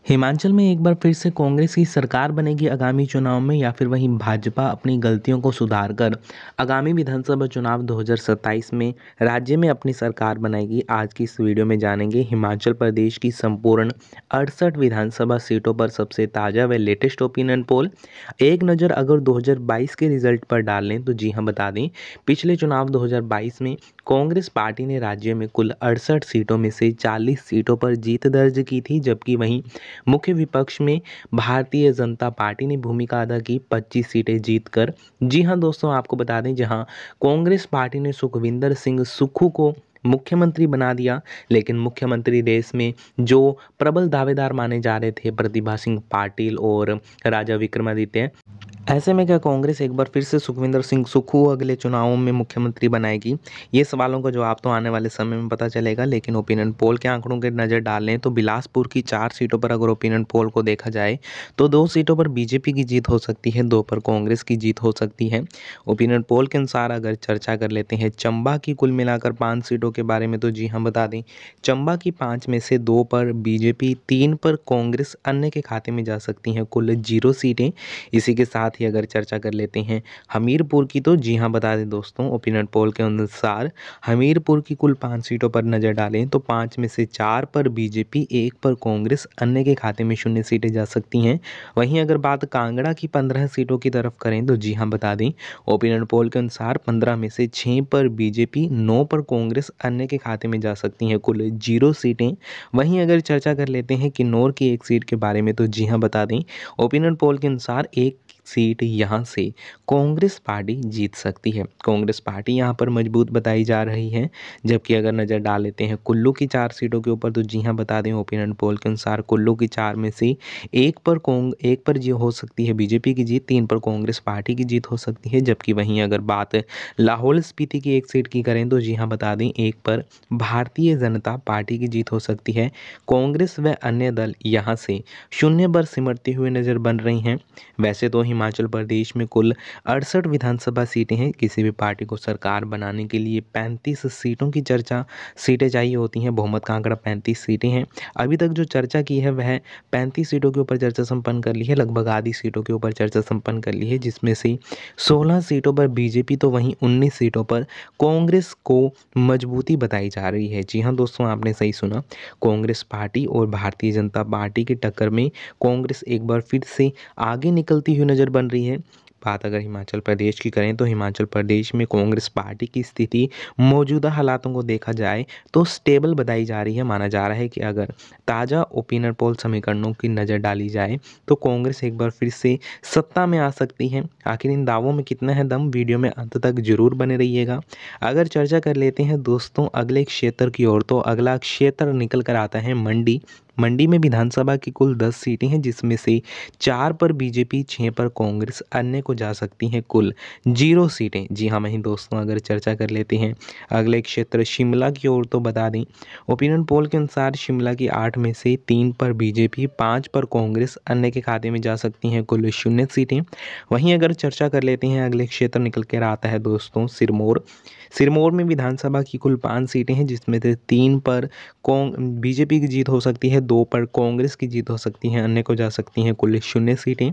हिमाचल में एक बार फिर से कांग्रेस की सरकार बनेगी आगामी चुनाव में या फिर वहीं भाजपा अपनी गलतियों को सुधारकर आगामी विधानसभा चुनाव 2027 में राज्य में अपनी सरकार बनाएगी। आज की इस वीडियो में जानेंगे हिमाचल प्रदेश की संपूर्ण 68 विधानसभा सीटों पर सबसे ताज़ा व लेटेस्ट ओपिनियन पोल। एक नज़र अगर 2022 के रिजल्ट पर डाल लें तो जी हाँ, बता दें पिछले चुनाव 2022 में कांग्रेस पार्टी ने राज्य में कुल 68 सीटों में से 40 सीटों पर जीत दर्ज की थी, जबकि वहीं मुख्य विपक्ष में भारतीय जनता पार्टी ने भूमिका अदा की 25 सीटें जीतकर। जी हां दोस्तों, आपको बता दें जहां कांग्रेस पार्टी ने सुखविंदर सिंह सुक्खू को मुख्यमंत्री बना दिया, लेकिन मुख्यमंत्री रेस में जो प्रबल दावेदार माने जा रहे थे प्रतिभा सिंह पाटिल और राजा विक्रमादित्य, ऐसे में क्या कांग्रेस एक बार फिर से सुखविंदर सिंह सुक्खू अगले चुनावों में मुख्यमंत्री बनाएगी? ये सवालों का जवाब तो आने वाले समय में पता चलेगा, लेकिन ओपिनियन पोल के आंकड़ों के नज़र डाल लें तो बिलासपुर की 4 सीटों पर अगर ओपिनियन पोल को देखा जाए तो 2 सीटों पर बीजेपी की जीत हो सकती है, 2 पर कांग्रेस की जीत हो सकती है। ओपिनियन पोल के अनुसार अगर चर्चा कर लेते हैं चंबा की कुल मिलाकर 5 सीटों के बारे में, तो जी हाँ, बता दें चंबा की 5 में से 2 पर बीजेपी, 3 पर कांग्रेस, अन्य के खाते में जा सकती हैं कुल 0 सीटें। इसी के साथ ही अगर चर्चा कर लेते हैं हमीरपुर की, तो जी हाँ, बता दें दोस्तों ओपिनियन पोल के अनुसार हमीरपुर की कुल 5 सीटों पर नज़र डालें तो 5 में से 4 पर बीजेपी, 1 पर कांग्रेस, अन्य के खाते में 0 सीटें जा सकती हैं। वहीं अगर बात कांगड़ा की 15 सीटों की तरफ करें तो जी हाँ, बता दें ओपिनियन पोल के अनुसार 15 में से 6 पर बीजेपी, 9 पर कांग्रेस, अन्य के खाते में जा सकती हैं कुल 0 सीटें। वहीं अगर चर्चा कर लेते हैं किन्नौर की 1 सीट के बारे में, तो जी हाँ, बता दें ओपिनियन पोल के अनुसार 1 सीट यहां से कांग्रेस पार्टी जीत सकती है। कांग्रेस पार्टी यहां पर मजबूत बताई जा रही है। जबकि अगर नज़र डाल लेते हैं कुल्लू की 4 सीटों के ऊपर, तो जी हां, बता दें ओपिनियन पोल के अनुसार कुल्लू की 4 में से एक पर जी हो सकती है बीजेपी की जीत, 3 पर कांग्रेस पार्टी की जीत हो सकती है। जबकि वहीं अगर बात लाहौल स्पीति की 1 सीट की करें तो जी हाँ, बता दें 1 पर भारतीय जनता पार्टी की जीत हो सकती है। कांग्रेस व अन्य दल यहाँ से 0 पर सिमटते हुए नजर बन रही हैं। वैसे तो हिमाचल प्रदेश में कुल 68 विधानसभा सीटें हैं। किसी भी पार्टी को सरकार बनाने के लिए 35 सीटों की सीटें चाहिए होती हैं। बहुमत का आंकड़ा 35 सीटें हैं। अभी तक जो चर्चा की है वह 35 सीटों के ऊपर चर्चा संपन्न कर ली है, लगभग आधी सीटों के ऊपर चर्चा संपन्न कर ली है, जिसमें से 16 सीटों पर बीजेपी तो वहीं 19 सीटों पर कांग्रेस को मजबूती बताई जा रही है। जी हाँ दोस्तों, आपने सही सुना, कांग्रेस पार्टी और भारतीय जनता पार्टी की टक्कर में कांग्रेस एक बार फिर से आगे निकलती हुई नज़र बन रही है। बात अगर हिमाचल प्रदेश की करें तो हिमाचल प्रदेश में कांग्रेस पार्टी की स्थिति मौजूदा हालातों को देखा जाए तो स्टेबल बताई जा रही है। माना जा रहा है कि अगर ताज़ा ओपिनियन पोल समीकरणों की नज़र डाली जाए तो कांग्रेस एक बार फिर से सत्ता में आ सकती है। आखिर इन दावों में कितना है दम, वीडियो में अंत तक जरूर बने रहिएगा। अगर चर्चा कर लेते हैं दोस्तों अगले क्षेत्र की ओर, तो अगला क्षेत्र निकल कर आता है मंडी। मंडी में विधानसभा की कुल 10 सीटें हैं, जिसमें से 4 पर बीजेपी, 6 पर कांग्रेस, अन्य को जा सकती हैं कुल 0 सीटें। जी हाँ, वहीं दोस्तों अगर चर्चा कर लेते हैं अगले क्षेत्र शिमला की ओर, तो बता दें ओपिनियन पोल के अनुसार शिमला की 8 में से 3 पर बीजेपी, 5 पर कांग्रेस, अन्य के खाते में जा सकती हैं कुल 0 सीटें। वहीं अगर चर्चा कर लेते हैं अगले क्षेत्र निकल कर आता है दोस्तों सिरमौर। सिरमौर में विधानसभा की कुल 5 सीटें हैं, जिसमें से 3 पर बीजेपी की जीत हो सकती है, 2 पर कांग्रेस की जीत हो सकती है, अन्य को जा सकती हैं कुल 0 सीटें।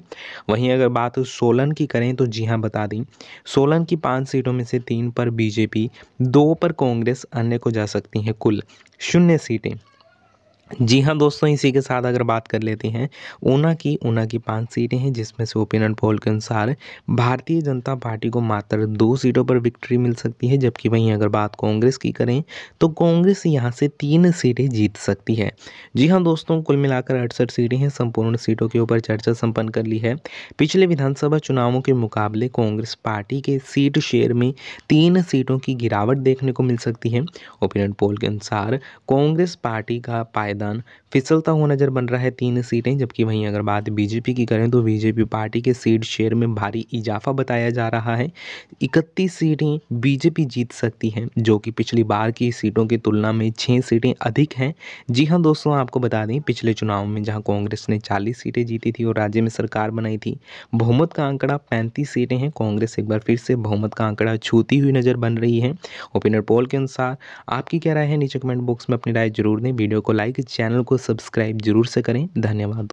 वहीं अगर बात सोलन की करें तो जी हाँ, बता दें सोलन की 5 सीटों में से 3 पर बीजेपी, 2 पर कांग्रेस, अन्य को जा सकती हैं कुल 0 सीटें। जी हाँ दोस्तों, इसी के साथ अगर बात कर लेते हैं ऊना की 5 सीटें हैं, जिसमें से ओपिनियन पोल के अनुसार भारतीय जनता पार्टी को मात्र 2 सीटों पर विक्ट्री मिल सकती है। जबकि वहीं अगर बात कांग्रेस की करें तो कांग्रेस यहाँ से 3 सीटें जीत सकती है। जी हाँ दोस्तों, कुल मिलाकर 68 सीटें हैं। संपूर्ण सीटों के ऊपर चर्चा संपन्न कर ली है। पिछले विधानसभा चुनावों के मुकाबले कांग्रेस पार्टी के सीट शेयर में 3 सीटों की गिरावट देखने को मिल सकती है। ओपिनियन पोल के अनुसार कांग्रेस पार्टी का पायदान फिसलता हुआ नजर बन रहा है 3 सीटें। जबकि वहीं अगर बात बीजेपी की करें तो बीजेपी पार्टी के सीट शेयर में भारी इजाफा बताया जा रहा है। 31 सीटें बीजेपी जीत सकती है, जो कि पिछली बार की सीटों की तुलना में 6 सीटें अधिक हैं। जी हाँ दोस्तों, आपको बता दें पिछले चुनाव में जहां कांग्रेस ने 40 सीटें जीती थी और राज्य में सरकार बनाई थी, बहुमत का आंकड़ा 35 सीटें हैं। कांग्रेस एक बार फिर से बहुमत का आंकड़ा छूती हुई नजर बन रही है। ओपिनियन पोल के अनुसार आपकी क्या राय है, नीचे कमेंट बॉक्स में अपनी राय जरूर दें। वीडियो को लाइक, चैनल को सब्सक्राइब ज़रूर से करें। धन्यवाद।